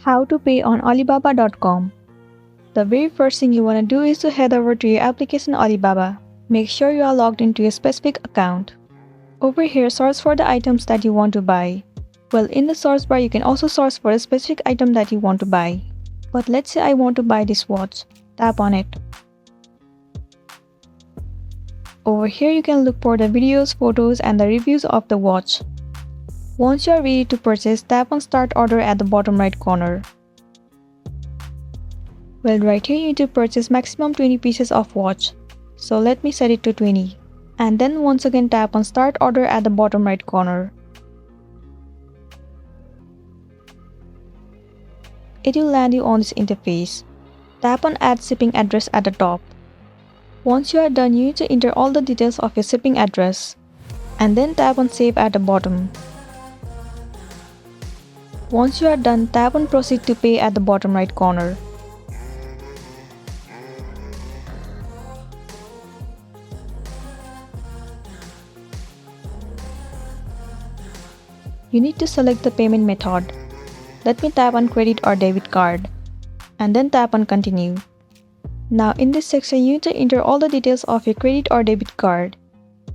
How to pay on Alibaba.com. The very first thing you want to do is to head over to your application Alibaba. Make sure you are logged into your specific account. Over here, search for the items that you want to buy. Well, in the search bar, you can also search for a specific item that you want to buy. But let's say I want to buy this watch. Tap on it. Over here, you can look for the videos, photos, and the reviews of the watch. Once you are ready to purchase, tap on Start Order at the bottom right corner. Well, right here you need to purchase maximum 20 pieces of watch. So let me set it to 20. And then once again tap on Start Order at the bottom right corner. It will land you on this interface. Tap on Add Shipping Address at the top. Once you are done, you need to enter all the details of your shipping address. And then tap on Save at the bottom. Once you are done, tap on Proceed to Pay at the bottom right corner. You need to select the payment method. Let me tap on Credit or Debit Card. And then tap on Continue. Now in this section, you need to enter all the details of your credit or debit card.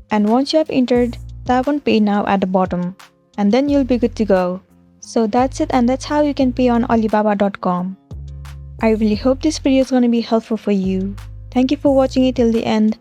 And once you have entered, tap on Pay Now at the bottom. And then you'll be good to go. So that's it, and that's how you can pay on Alibaba.com. I really hope this video is going to be helpful for you. Thank you for watching it till the end.